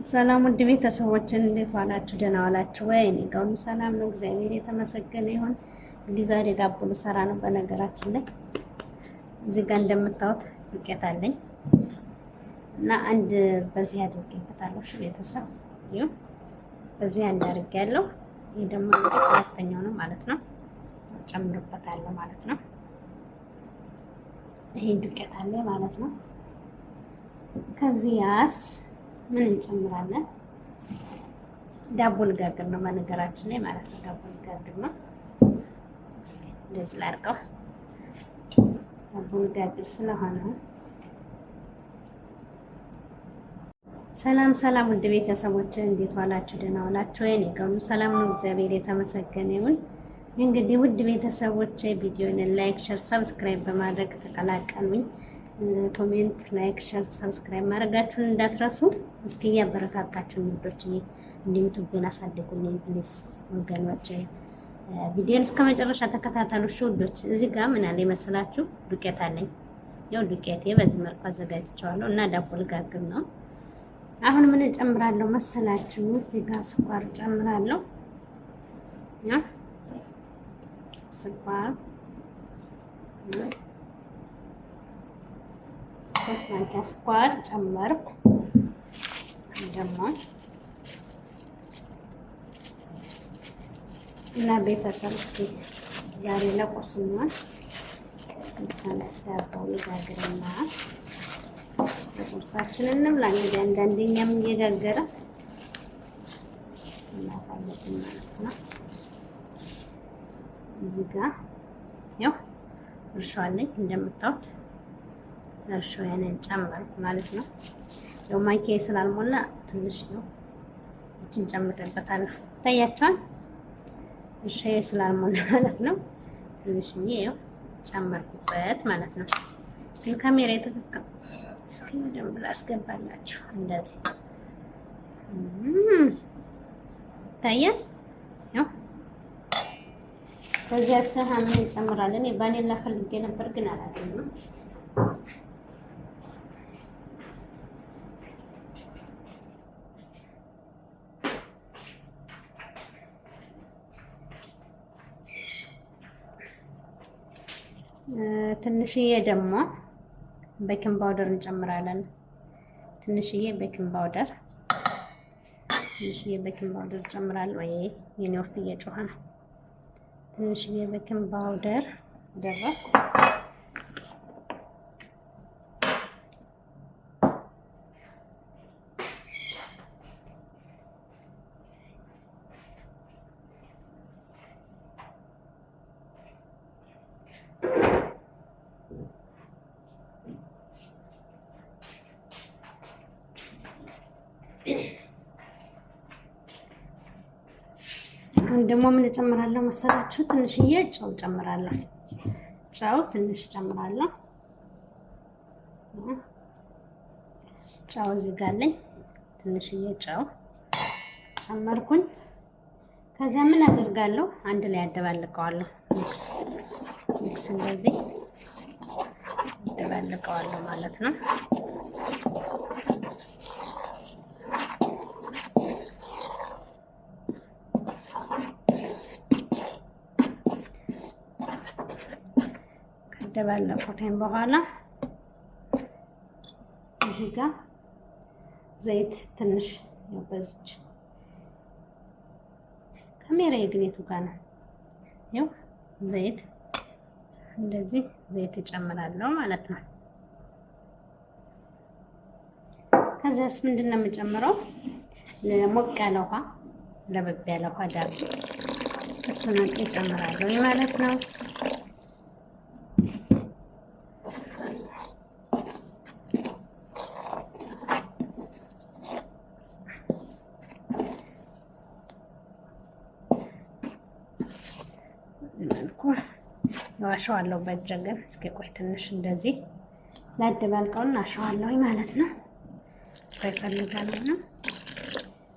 ሰላም ውድ ቤተሰቦችን እንዴት ዋላችሁ? ደህና ዋላችሁ ወይ? እኔ ጋር ሁሉ ሰላም ነው፣ እግዚአብሔር የተመሰገነ ይሁን። እንግዲህ ዛሬ ዳቦ ልሰራ ነው። በነገራችን ላይ እዚህ ጋር እንደምታዩት ዱቄት አለኝ እና አንድ በዚህ አድርጌበታለሁ። እሺ ቤተሰብ ይሁን፣ በዚህ አንድ አድርጌያለሁ። ይሄ ደግሞ እንግዲህ ሁለተኛው ነው ማለት ነው። ጨምርበታለሁ ማለት ነው። ይሄ ዱቄት አለ ማለት ነው። ከዚያስ ምን እንጨምራለን? ዳቦ ልጋግር ነው በነገራችን ላይ ማለት ነው። ዳቦ ልጋግር ነው። እስኪ እንደዚህ ላድርገው። ዳቦ ልጋግር ስለሆነ ሰላም ሰላም፣ ውድ ቤተሰቦች እንዴት ዋላችሁ? ደህና ዋላችሁ ወይ? እኔ ጋር ሁሉ ሰላም ነው፣ እግዚአብሔር የተመሰገነ ይሁን። እንግዲህ ውድ ቤተሰቦች ቪዲዮን ላይክ፣ ሼር፣ ሰብስክራይብ በማድረግ ተቀላቀሉኝ። ኮሜንት፣ ላይክ፣ ሼር፣ ሰብስክራይብ ማድረጋችሁን እንዳትረሱ። እስኪ ያበረታታችሁ ልጆች እንደ ዩቲዩብን አሳድጉልኝ ፕሊዝ ወገኖች። ቪዲዮን እስከ መጨረሻ ተከታተሉ ውዶች። እዚህ ጋር ምን አለ ይመስላችሁ? ዱቄት አለኝ። ያው ዱቄቴ በዚህ መልኩ አዘጋጅቼዋለሁ እና ዳቦ ልጋግር ነው። አሁን ምን እጨምራለሁ መሰላችሁ? እዚህ ጋር ስኳር እጨምራለሁ። ያ ስኳር 3 ማንኪያ ስኳር ጨመርኩ። ደግሞ እና ቤተሰብ እስኪ ዛሬ ለቁርስ ነው ምሳሌ ዳቦ ልጋግርና ለቁርሳችን እንብላ። እንግዲህ አንዳንዴኛም እየጋገረ እናታለን ማለት ነው። እዚህ ጋር ያው እርሾ አለኝ እንደምታዩት እርሾ ያንን ጨመርኩ ማለት ነው። ያው ማንኪያ ስላልሞላ ትንሽ ነው እቺን ጨምሬበታለሁ። ታያችኋል። እርሾ ስላልሞላ ማለት ነው ትንሽ ነው ጨመርኩበት ማለት ነው። ግን ካሜራ የተከካ እስኪ ደም ብላ አስገባላችሁ እንደዚህ ታያል። ያው ከዚያ ሰሃን እንጨምራለን። ቫኒላ ፈልጌ ነበር ግን አላገኘሁም። ትንሽዬ ደግሞ ቤኪንግ ፓውደር እንጨምራለን። ትንሽዬ ቤኪንግ ፓውደር እንጨምራለን። ወይ የኔ ወፍ እየጮኸ ነው። ትንሽዬ ቤኪንግ ፓውደር ደረኩ። አሁን ደግሞ ምን እጨምራለሁ መሰላችሁ? ትንሽዬ ጨው ጨምራለሁ። ጨው ትንሽ ጨምራለሁ። ጨው እዚህ ጋር አለኝ። ትንሽዬ ጨው ጨመርኩኝ። ከዛ ምን አደርጋለሁ? አንድ ላይ አደባልቀዋለሁ። ሚክስ እንደዚህ አደባልቀዋለሁ ማለት ነው። ከደባለቁትን በኋላ እዚህ ጋር ዘይት ትንሽ ያበዝች ካሜራ የግኔቱ ጋር ነው። ያው ዘይት እንደዚህ ዘይት እጨምራለሁ ማለት ነው። ከዛስ ምንድነው የምጨምረው? ሞቅ ያለ ውሃ፣ ለበብ ያለ ውሃ ዳብ እሱን እጨምራለሁ ማለት ነው። አሸዋለሁ በእጄ ግን እስኪ ቆይ ትንሽ እንደዚህ ላደባልቀውና አሸዋለሁ ማለት ነው። ይፈልጋልና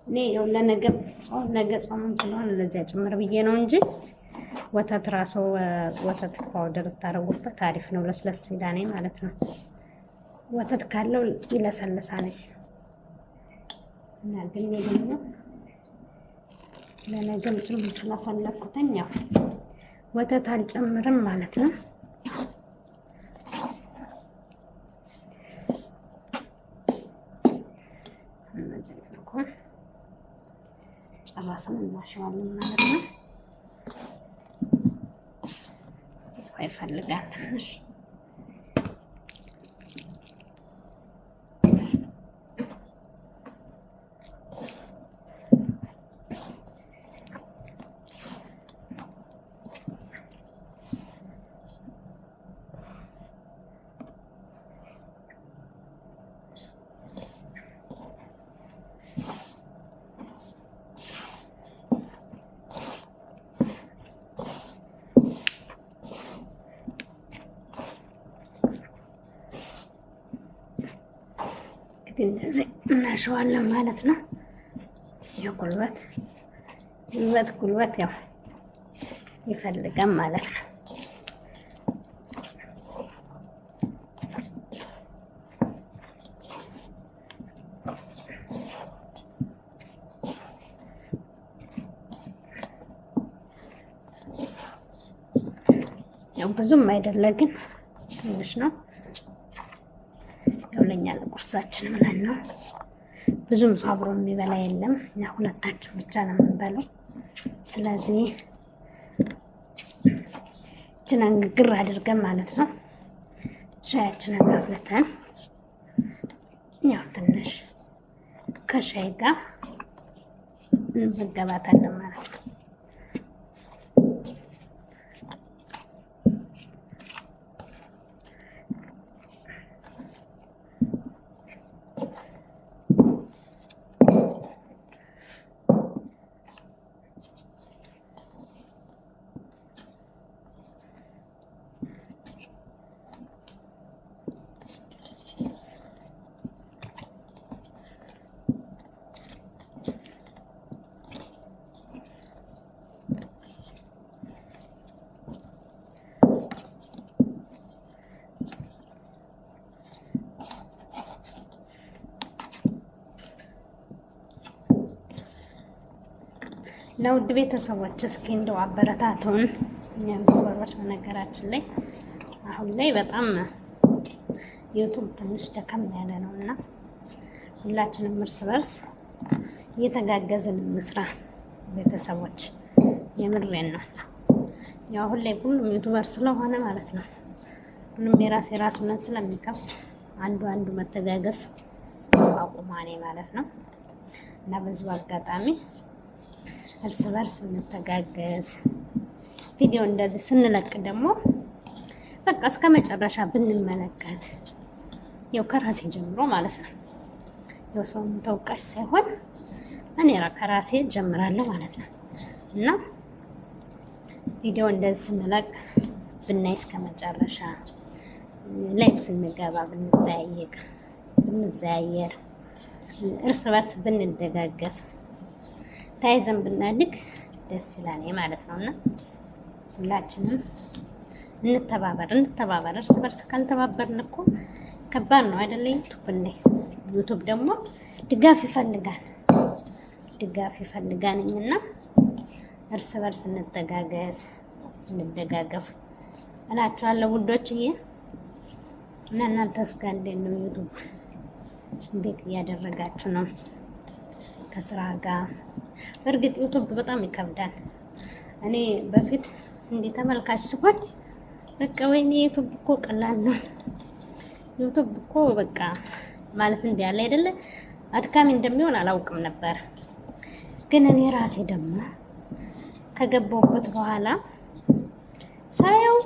እኔ ያው ለነገ ጾም ስለሆነ ለዚያ ጭምር ብዬ ነው እንጂ ወተት ራሱ ወተት ፓውደር ታረጉበት አሪፍ ነው። ለስለስ ይላል ማለት ነው። ወተት ካለው ይለሰልሳል። እና ግን ደግሞ ለነገም ጭምር ስለፈለኩትኝ ያው ወተት አልጨምርም ማለት ነው። እነዚህ ነው ጨራስን እናሸዋለን ማለት ነው። ይፈልጋል ትንሽ እንደዚህ እናሸዋለን ማለት ነው። የጉልበት ያው ይፈልጋል ማለት ነው። ያው ብዙም አይደለ ግን ትንሽ ነው። ለኛ ለቁርሳችን ብለን ነው። ብዙም ሰው አብሮ የሚበላ የለም። እኛ ሁለታችን ብቻ ነው የምንበላው። ስለዚህ እችንን ግር አድርገን ማለት ነው ሻያችንን አፍልተን ያው ትንሽ ከሻይ ጋር እንመገባታለን ማለት ነው። ለውድ ቤተሰቦች እስኪ እንደው አበረታቱን። እኛም ጎበሮች በነገራችን ላይ አሁን ላይ በጣም ዩቱብ ትንሽ ደከም ያለ ነው እና ሁላችንም እርስ በርስ እየተጋገዝን እንስራ ቤተሰቦች። የምሬን ነው። ያው አሁን ላይ ሁሉም ዩቱበር ስለሆነ ማለት ነው ሁሉም የራሱን ስለሚከፍት አንዱ መተጋገዝ አቁማኔ ማለት ነው እና በዚሁ አጋጣሚ እርስ በርስ እንተጋገዝ። ቪዲዮ እንደዚህ ስንለቅ ደግሞ በቃ እስከ መጨረሻ ብንመለከት ያው ከራሴ ጀምሮ ማለት ነው። ያው ሰውን ተወቃሽ ሳይሆን እኔ ከራሴ ጀምራለሁ ማለት ነው እና ቪዲዮ እንደዚህ ስንለቅ ብናይ እስከ መጨረሻ ላይቭ ስንገባ ብንጠያየቅ ብንዘያየር እርስ በርስ ብንደጋገፍ ታይዘን ብናድግ ደስ ይላል ማለት ነውና ሁላችንም እንተባበር እርስ በርስ ካልተባበርን እኮ ከባድ ነው አይደለ? ዩቱብ ደግሞ ድጋፍ ይፈልጋልና እርስ በርስ እንተጋገዝ እንደጋገፍ እላችኋለሁ ውዶችዬ። እና እናንተስ ጋር እንዴት ነው? ዩቱብ እንዴት እያደረጋችሁ ነው ከስራ ጋር? በእርግጥ ዩቱብ በጣም ይከብዳል። እኔ በፊት እንዲህ ተመልካች ስሆን በቃ ወይኔ ዩቱብ እኮ ቀላል ነው፣ ዩቱብ እኮ በቃ ማለት እንዲህ ያለ አይደለ አድካሚ እንደሚሆን አላውቅም ነበር። ግን እኔ ራሴ ደግሞ ከገባሁበት በኋላ ሳየው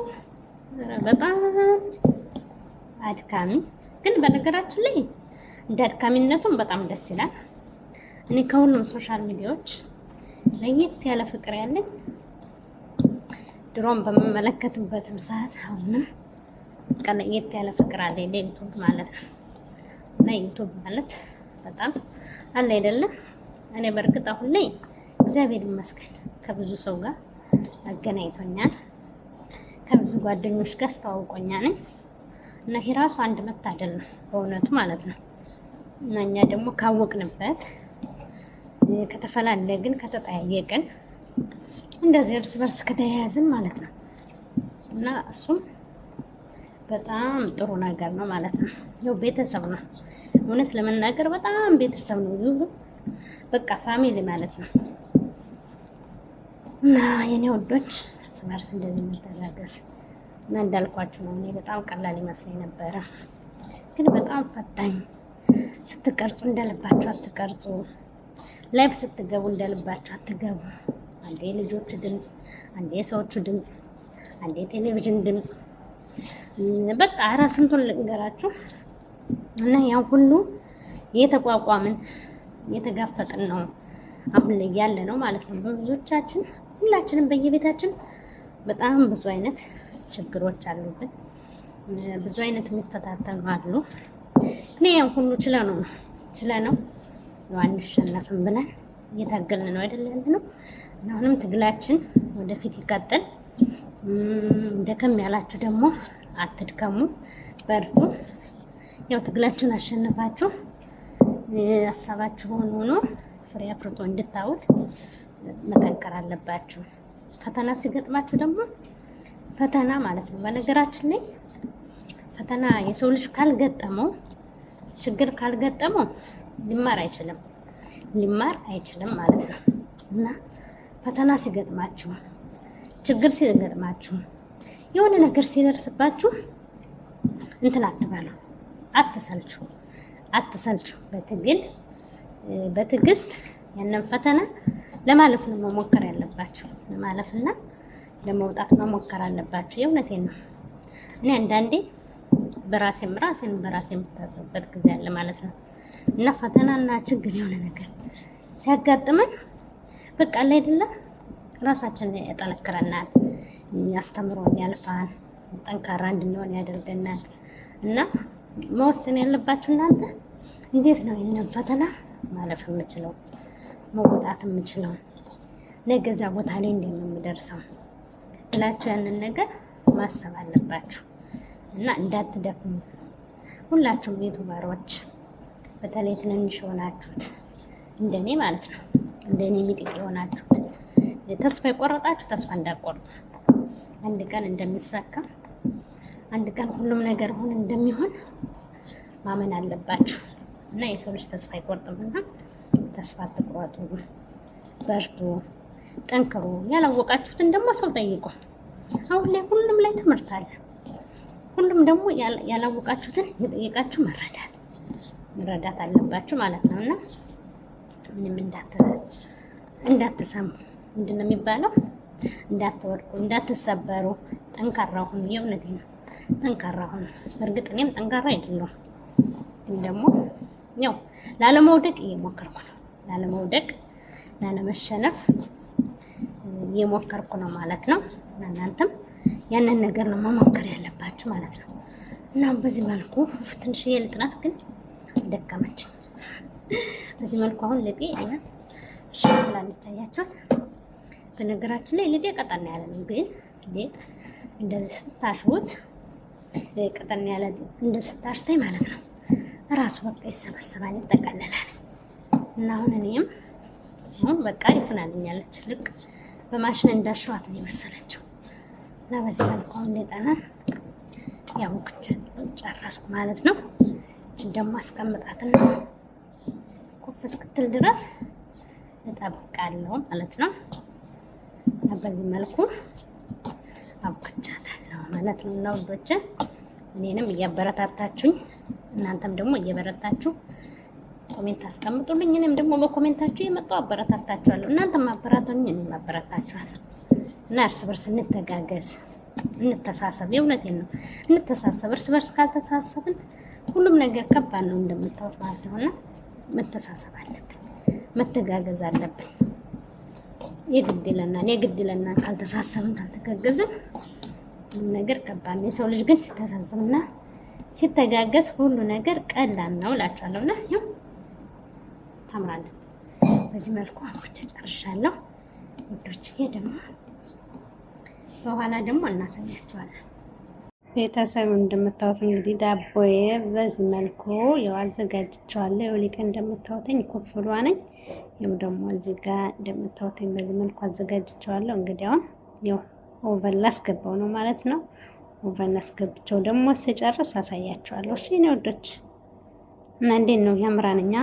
በጣም አድካሚ፣ ግን በነገራችን ላይ እንደ አድካሚነቱም በጣም ደስ ይላል። እኔ ከሁሉም ሶሻል ሚዲያዎች ለየት ያለ ፍቅር ያለኝ ድሮም በመመለከትበትም ሰዓት አሁንም ለየት ያለ ፍቅር አለኝ ለዩቱብ ማለት ነው። እና ዩቱብ ማለት በጣም አለ አይደለም። እኔ በእርግጥ አሁን ላይ እግዚአብሔር ይመስገን ከብዙ ሰው ጋር አገናኝቶኛል፣ ከብዙ ጓደኞች ጋር አስተዋውቆኛል። እና ይሄ ራሱ አንድ መታደል ነው በእውነቱ ማለት ነው። እና እኛ ደግሞ ካወቅንበት ከተፈላለግን ከተጠያየቅን እንደዚህ እርስ በርስ ከተያያዝን ማለት ነው። እና እሱም በጣም ጥሩ ነገር ነው ማለት ነው። ያው ቤተሰብ ነው እውነት ለመናገር በጣም ቤተሰብ ነው። በቃ ፋሚሊ ማለት ነው። እና የኔ ወዶች እርስ በርስ እንደዚህ መተጋገዝ እና እንዳልኳችሁ ነው። እኔ በጣም ቀላል ይመስለኝ ነበረ፣ ግን በጣም ፈታኝ። ስትቀርጹ እንደልባችሁ አትቀርጹ፣ ላይፍ ስትገቡ እንደልባችሁ አትገቡ። አንዴ የልጆቹ ድምፅ፣ አንዴ የሰዎቹ ድምፅ፣ አንዴ የቴሌቪዥን ድምፅ፣ በቃ ኧረ ስንቱን ልንገራችሁ። እና ያን ሁሉ እየተቋቋምን እየተጋፈጥን ነው አሁን ላይ ያለ ነው ማለት ነው። በብዙዎቻችን ሁላችንም በየቤታችን በጣም ብዙ አይነት ችግሮች አሉብን። ብዙ አይነት የሚፈታተኑ አሉ። እኔ ያን ሁሉ ችለነው አንሸነፍም ብለን እየታገልን ነው አይደል? ነው እና አሁንም ትግላችን ወደፊት ይቀጥል። ደከም ያላችሁ ደግሞ አትድከሙ፣ በርቱ። ያው ትግላችሁን አሸንፋችሁ ሀሳባችሁን ሆኖ ፍሬ አፍርቶ እንድታዩት መጠንከር አለባችሁ። ፈተና ሲገጥማችሁ ደግሞ ፈተና ማለት ነው። በነገራችን ላይ ፈተና የሰው ልጅ ካልገጠመው ችግር ካልገጠመው ሊማር አይችልም ማለት ነው። እና ፈተና ሲገጥማችሁ ችግር ሲገጥማችሁ የሆነ ነገር ሲደርስባችሁ እንትን አትበሉ፣ አትሰልቹ። በትዕግስት ያንን ፈተና ለማለፍ ነው መሞከር ያለባችሁ። ለማለፍና ለመውጣት መሞከር አለባችሁ። የእውነቴን ነው። እኔ አንዳንዴ ራሴን የምታዘብበት ጊዜ አለ ማለት ነው። እና ፈተናና ችግር የሆነ ነገር ሲያጋጥመን በቃ ላይ አይደለም ራሳችንን ያጠነክረናል፣ ያስተምሮን፣ ያልፋል፣ ጠንካራ እንድንሆን ያደርገናል። እና መወሰን ያለባችሁ እናንተ እንዴት ነው ይህንን ፈተና ማለፍ የምችለው መውጣት የምችለው ነገ እዛ ቦታ ላይ እንዴት ነው የምደርሰው ብላችሁ ያንን ነገር ማሰብ አለባችሁ። እና እንዳትደክሙ ሁላችሁም ዩቱበሮች፣ በተለይ ትንንሽ የሆናችሁት እንደኔ ማለት ነው፣ እንደኔ ሚጥቅ የሆናችሁት ተስፋ የቆረጣችሁ ተስፋ እንዳትቆርጡ። አንድ ቀን እንደሚሳካ፣ አንድ ቀን ሁሉም ነገር ሆነ እንደሚሆን ማመን አለባችሁ። እና የሰው ልጅ ተስፋ አይቆርጥምና ተስፋ አትቁረጡ፣ በርቱ፣ ጠንክሩ። ያላወቃችሁትን ደግሞ ሰው ጠይቁ። አሁን ላይ ሁሉም ላይ ትምህርት አለ። ሁሉም ደግሞ ያላወቃችሁትን የጠየቃችሁ መረዳት አለባችሁ ማለት ነው። እና ምንም እንዳትሰሙ ምንድን ነው የሚባለው? እንዳትወድቁ፣ እንዳትሰበሩ ጠንካራ ሁኑ። የእውነቴ ነው፣ ጠንካራ ሁኑ። እርግጥ እኔም ጠንካራ አይደለሁም፣ ግን ደግሞ ያው ላለመውደቅ እየሞከርኩ ነው። ላለመሸነፍ እየሞከርኩ ነው ማለት ነው። እናንተም ያንን ነገር ነው መሞከር ያለባችሁ ማለት ነው። እና በዚህ መልኩ ትንሽዬ ልጥናት ግን ደከመችኝ። በዚህ መልኩ አሁን ልጤ አይነት ሻላለች፣ አያችሁት? በነገራችን ላይ ልጤ ቀጠን ያለ ነው፣ ግን ልጤ እንደዚህ ስታሽውት ቀጠን ያለ እንደዚህ ስታሽተኝ ማለት ነው ራሱ በቃ ይሰበሰባል፣ ይጠቀለላል። እና አሁን በቃ ይፍናልኛለች። ልክ በማሽን እንዳሸዋት ነው የመሰለችው። እና በዚህ መልኩ አሁን ሌጣና ያው ጨረስኩ ማለት ነው። እችን ደግሞ አስቀምጣትና ኩፍ እስክትል ድረስ እጠብቃለሁ ማለት ነው። እና በዚህ መልኩ አብቅቻታለሁ ማለት ነው። እና ውዶቼ እኔንም እያበረታታችሁኝ እናንተም ደግሞ እየበረታችሁ ኮሜንት አስቀምጡልኝ። እኔም ደግሞ በኮሜንታችሁ የመጣው አበረታታችኋለሁ። እናንተም አበረታቱኝ፣ እኔም አበረታችኋለሁ። እና እርስ በርስ እንተጋገዝ፣ እንተሳሰብ። የእውነቴን ነው፣ እንተሳሰብ። እርስ በርስ ካልተሳሰብን ሁሉም ነገር ከባድ ነው እንደምታውቁት ማለት ነው። እና መተሳሰብ አለብን፣ መተጋገዝ አለብን። የግድ ይለናል። ካልተሳሰብን ካልተጋገዝን ሁሉም ነገር ከባድ ነው። የሰው ልጅ ግን ሲተሳሰብና ሲተጋገዝ ሁሉ ነገር ቀላል ነው እላችኋለሁ። እና ያው ታምራለች። በዚህ መልኩ አብኩቼ ጨርሻለሁ ውዶችዬ። ደግሞ በኋላ ደግሞ እናሳያችኋለን። ቤተሰብ እንደምታዩት እንግዲህ ዳቦዬ በዚህ መልኩ ያው አዘጋጅቼዋለሁ። ያው ሊቀ እንደምታዩትኝ ኩፍሏ ነኝ። ያው ደግሞ እዚህ ጋር እንደምታዩትኝ በዚህ መልኩ አዘጋጅቼዋለሁ። እንግዲህ አሁን ያው ኦቨን ላስገባው ነው ማለት ነው። ኦቨን አስገብቼው ደግሞ ስጨርስ አሳያችኋለሁ። እሺ እኔ ወዶች እና እንዴት ነው ያምራንኛ